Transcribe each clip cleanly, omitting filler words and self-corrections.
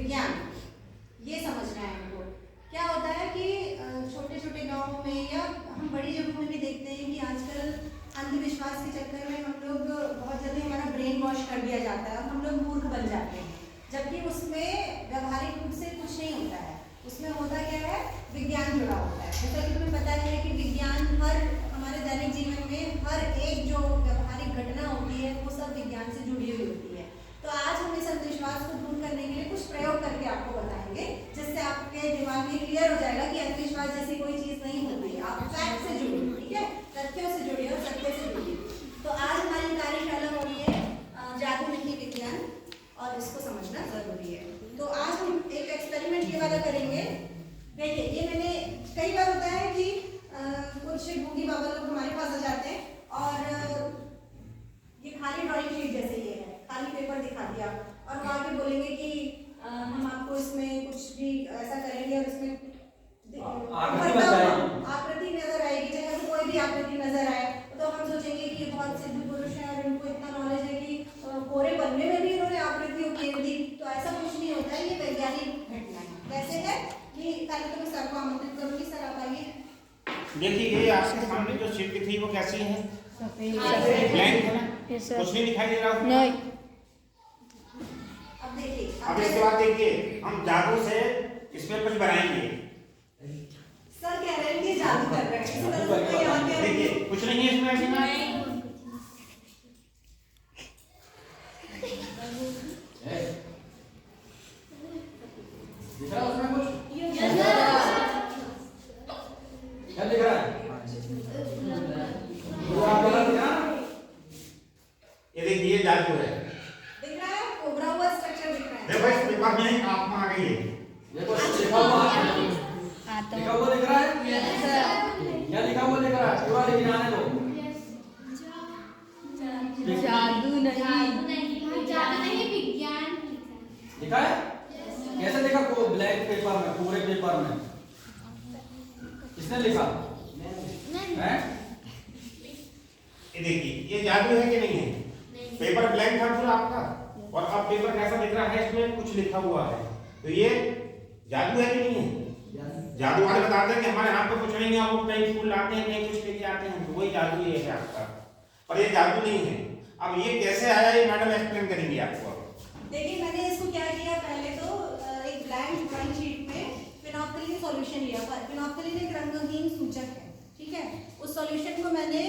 विज्ञान, ये समझना है हमको। क्या होता है कि छोटे छोटे गाँव में या हम बड़ी जगहों में भी देखते हैं कि आजकल अंधविश्वास के चक्कर में हम लोग बहुत जल्दी हमारा ब्रेन वॉश कर दिया जाता है और हम लोग मूर्ख बन जाते हैं, जबकि उसमें व्यवहारिक रूप से कुछ नहीं होता है। उसमें होता क्या है, विज्ञान जुड़ा होता है। जैसा कि तुम्हें पता है कि विज्ञान हर हमारे दैनिक जीवन में हर एक जो व्यवहारिक घटना होती है वो सब विज्ञान से जुड़ी हुई होती है। तो आज हम इस अंधविश्वास को दूर करने के लिए कुछ प्रयोग करके आपको बताएंगे, जिससे आपके दिमाग में क्लियर हो जाएगा कि अंधविश्वास जैसी कोई चीज़ नहीं होती है। आप फैक्ट से जुड़िए, ठीक है, तथ्यों से जुड़िए और सत्य से जुड़िए। तो आज हमारी कार्यशाला हो रही है जादू नहीं विज्ञान, और इसको समझना जरूरी है। तो आज हम एक एक्सपेरिमेंट ये वाला करेंगे। देखिए, ये मैंने कई बार होता है कि कुछ गूंगी बाबा लोग हमारे पास आ जाते हैं और ये खाली ड्राइंग शीट जैसे ये है, खाली पेपर दिखा दिया और वो आके बोलेंगे कि हम आपको इसमें कुछ भी ऐसा करेंगे और इसमें आकृति नजर आएगी, चाहे तो कोई भी आकृति नजर आए, तो हम सोचेंगे कि ये बहुत सिद्ध पुरुष है और इनको इतना नॉलेज है कि कोरे बनने में भी इन्होंने आकृति उकेर दी। तो ऐसा कुछ नहीं होता है, ये वैज्ञानिक घटना है। कैसे है कि पहले तो मैं सर को आमंत्रित करूंगी। सर आप आइए। देखिए, ये आपके सामने जो शीट दिख रही है वो कैसी है? ब्लैंक, कुछ नहीं दिखाई दे रहा। नहीं। अब देखिए, अब इसके बाद देखिए, हम जादू से इसमें कुछ बनाएंगे। सर कह रहे हैं कि जादू कर रहे हैं। देखिए, कुछ नहीं है इसमें। दिख रहा है उसमें कुछ? क्या दिख रहा है? ये देखिए, जादू है। दिख रहा है, उभरा हुआ स्ट्रक्चर दिख रहा है। देखो, इस पेपर में आत्मा आ गई है। देखो, लिखा हुआ दिख रहा है? क्या लिखा हुआ दिख रहा है? पूरा लिख आने दो। जादू नहीं विज्ञान लिखा है? कैसे लिखा? को ब्लैक पेपर में, पूरे पेपर में किसने लिखा है? ये देखिए, ये जादू है कि नहीं है? पेपर ब्लैंक था पूरा आपका, और अब पेपर कैसा दिख रहा है? इसमें कुछ लिखा हुआ है। तो ये जादू है कि नहीं है? जादू वाले बताते हैं कि हमारे हाथ में कुछ नहीं है, वो कहीं फूल लाते हैं, कहीं कुछ लेके आते हैं, वही जादू ये है आपका। पर ये जादू नहीं है। अब ये कैसे आया, ये मैडम एक्सप्लेन करेंगी आपको। देखिए, मैंने इसको क्या किया, पहले तो एक ब्लैंक ड्राइंग शीट में फिनोक्सिलिन सॉल्यूशन लिया। फिनोक्सिलिन एक रंगहीन सूचक है, ठीक है। उस सॉल्यूशन को मैंने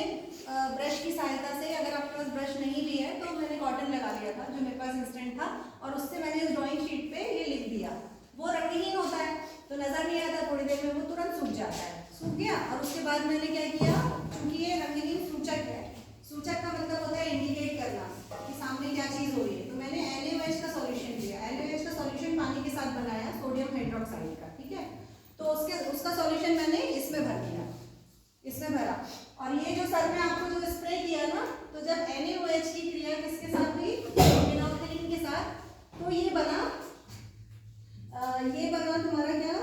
ब्रश की सहायता से, अगर आपके पास ब्रश नहीं भी है तो मैंने कॉटन लगा लिया था जो मेरे पास इंस्टेंट था, और उससे मैंने इस ड्राइंग शीट पे ये लिख दिया। वो रंगहीन होता है तो नजर नहीं आता, थोड़ी देर में वो तुरंत सूख जाता है। सूख गया, और उसके बाद मैंने क्या किया, क्योंकि ये रंगहीन सूचक है, सूचक का मतलब होता है इंडिकेट करना कि सामने क्या चीज हो रही है, तो मैंने NaOH का सॉल्यूशन लिया। NaOH का सॉल्यूशन पानी के साथ बनाया, सोडियम हाइड्रोक्साइड का, ठीक है। तो उसका सॉल्यूशन मैंने इसमें भर दिया, इसमें भरा। और ये जो सर ने आपको जो स्प्रे किया ना, तो जब NaOH की क्रिया किसके साथ हुई, फिनोक्सिलिन के साथ, तो ये बना तुम्हारा क्या,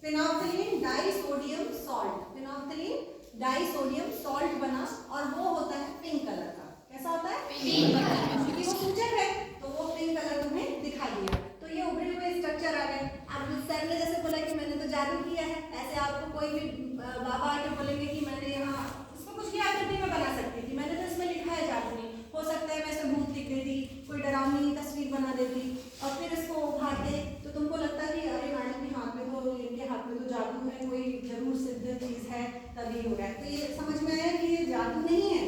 फिनोक्सिलिन डाइसोडियम सॉल्ट। फिनोक्सिलिन डाइसोडियम सॉल्ट बना, और वो होता है पिंक कलर का। कैसा होता है? पिंक कलर, क्योंकि वो सूचक है तो वो पिंक कलर तुम्हें दिखाई दिया। तो ये उभरे हुए स्ट्रक्चर आ गए। अब सर ने जैसे बोला कि मैंने तो जादू किया है, ऐसे आपको कोई भी बाबा आके बोलेंगे कि मैंने यहाँ इसको कुछ भी आकृति में बना सकती थी, मैंने तो इसमें लिखा है जादू नहीं। हो सकता है मैं इसमें भूत लिख देती, कोई डरावनी तस्वीर बना देती, और फिर इसको उभारते, तो तुमको लगता कि अरे मैडम के हाथ में तो, इनके हाथ में तो जादू है, कोई जरूर सिद्ध चीज है, तभी हो रहा है। तो ये समझ में आया कि ये जादू नहीं है,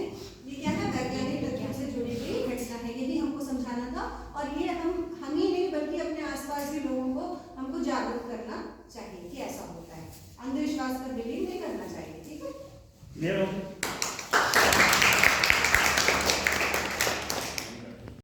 ये क्या है, वैज्ञानिक तथ्यों से जुड़ी हुई घटना है। ये भी हमको समझाना था, और ये हम ही नहीं बल्कि अपने आसपास भी लोगों को हमको जागरूक करना चाहिए कि ऐसा होता है। अंधविश्वास पर बिलीव नहीं करना चाहिए, ठीक है।